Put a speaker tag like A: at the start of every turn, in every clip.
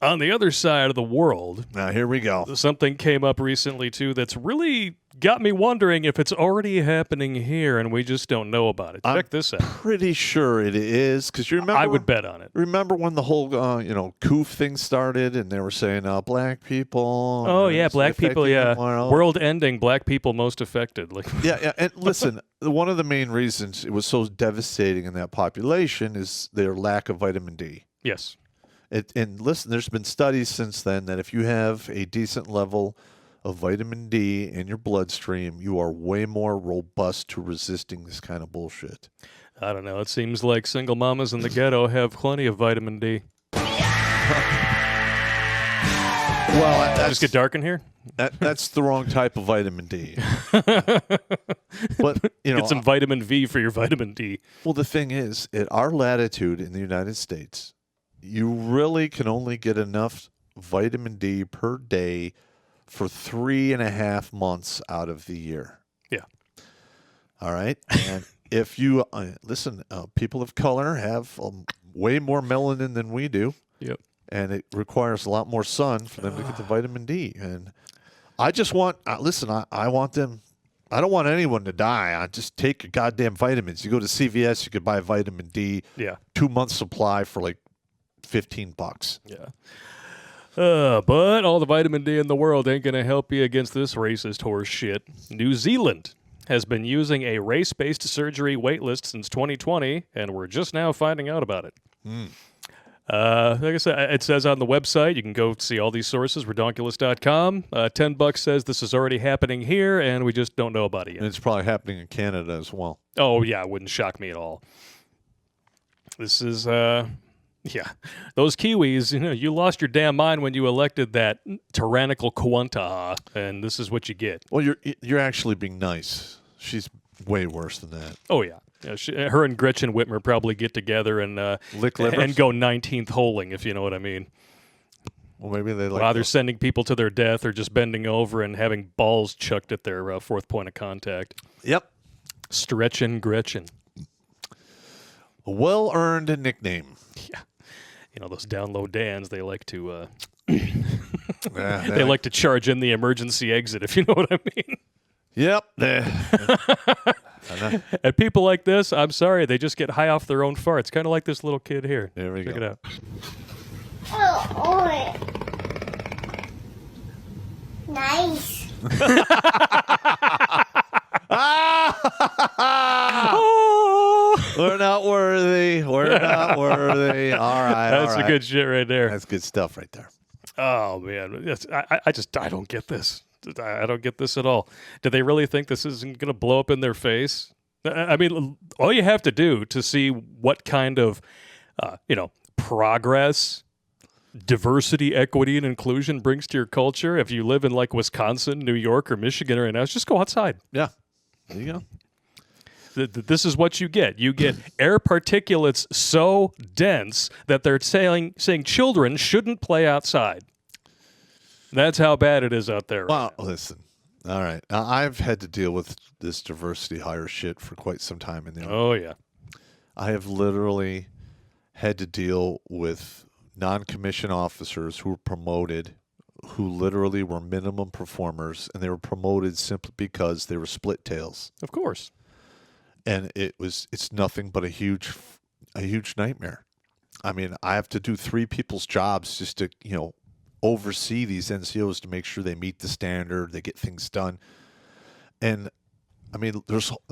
A: On the other side of the world,
B: Now, here we go.
A: something came up recently, too, that's really got me wondering if it's already happening here and we just don't know about it. Check this out.
B: Pretty sure it is, because you remember...
A: I would bet on it.
B: Remember when the whole, COOF thing started, and they were saying, black people...
A: Oh, yeah, black people, yeah.
B: World.
A: World ending, black people most affected.
B: Yeah, and listen, one of the main reasons it was so devastating in that population is their lack of vitamin D.
A: Yes.
B: And listen, there's been studies since then that if you have a decent level of vitamin D in your bloodstream, you are way more robust to resisting this kind of bullshit.
A: I don't know. It seems like single mamas in the ghetto have plenty of vitamin D.
B: Well,
A: just get dark in here?
B: That's the wrong type of vitamin D. But,
A: get some vitamin V for your vitamin D.
B: Well, the thing is, at our latitude in the United States, you really can only get enough vitamin D per day for 3.5 months out of the year.
A: Yeah.
B: All right. And if you listen, people of color have way more melanin than we do.
A: Yep.
B: And it requires a lot more sun for them to get the vitamin D. And I just want, I want them. I don't want anyone to die. I just take your goddamn vitamins. You go to CVS, you could buy vitamin D.
A: Yeah.
B: 2 months supply for like $15.
A: Yeah. But all the vitamin D in the world ain't going to help you against this racist horse shit. New Zealand has been using a race-based surgery waitlist since 2020, and we're just now finding out about it. Like I said, it says on the website, you can go see all these sources, redonkulous.com. $10 says this is already happening here, and we just don't know about it yet.
B: And it's probably happening in Canada as well.
A: Oh, yeah, it wouldn't shock me at all. This is, yeah. Those Kiwis, you lost your damn mind when you elected that tyrannical Kawanta, and this is what you get.
B: Well, you're actually being nice. She's way worse than that.
A: Oh, yeah. Her and Gretchen Whitmer probably get together and
B: lick livers
A: and go 19th holing, if you know what I mean.
B: Well, maybe they like
A: either sending people to their death or just bending over and having balls chucked at their fourth point of contact.
B: Yep.
A: Stretchin' Gretchen.
B: A well-earned nickname.
A: Yeah. Those down low Dans, they like to
B: yeah,
A: they like to charge in the emergency exit, if you know what I mean.
B: Yep.
A: And people like this, I'm sorry, they just get high off their own farts. Kind of like this little kid here.
B: There we go.
A: Check it out.
C: Oh, nice.
B: We're not worthy. We're not worthy. All right.
A: That's
B: all right.
A: a good shit right there.
B: That's good stuff right there.
A: Oh, man. I don't get this. I don't get this at all. Do they really think this isn't going to blow up in their face? I mean, all you have to do to see what kind of, progress, diversity, equity, and inclusion brings to your culture, if you live in like Wisconsin, New York, or Michigan right now, is just go outside.
B: Yeah. There you go.
A: This is what you get. You get air particulates so dense that they're saying children shouldn't play outside. That's how bad it is out there.
B: Well, listen. All right. Now, I've had to deal with this diversity hire shit for quite some time in there.
A: Oh, yeah.
B: I have literally had to deal with non-commissioned officers who were promoted, who literally were minimum performers, and they were promoted simply because they were split tails.
A: Of course.
B: And it's nothing but a huge nightmare. I mean, I have to do 3 people's jobs just to, oversee these NCOs to make sure they meet the standard, they get things done. And I mean,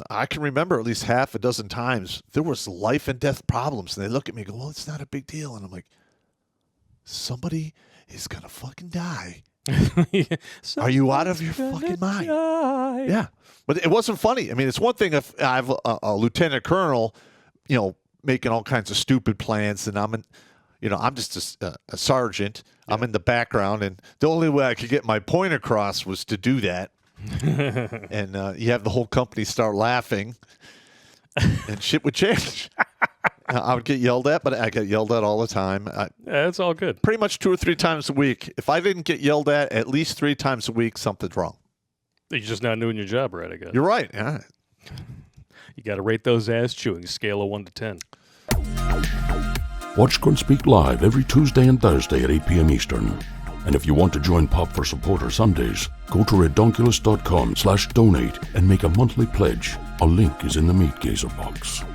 B: I can remember at least half a dozen times there was life and death problems, and they look at me and go, well, it's not a big deal. And I'm like, somebody is going to fucking die. Are you out of your fucking mind?
A: Die.
B: Yeah. But it wasn't funny. I mean, it's one thing if I have a lieutenant colonel, making all kinds of stupid plans, and I'm just a sergeant. Yeah. I'm in the background, and the only way I could get my point across was to do that. And you have the whole company start laughing, and shit would change. I would get yelled at, but I get yelled at all the time.
A: It's all good.
B: Pretty much 2 or 3 times a week. If I didn't get yelled at least 3 times a week, something's wrong.
A: You're just not doing your job right, I guess.
B: You're right. Yeah.
A: You got to rate those ass chewing, scale of 1 to 10.
D: Watch Grunt Speak live every Tuesday and Thursday at 8 p.m. Eastern. And if you want to join Pop for Supporter Sundays, go to redonkulous.com/donate and make a monthly pledge. A link is in the Meat Gazer box.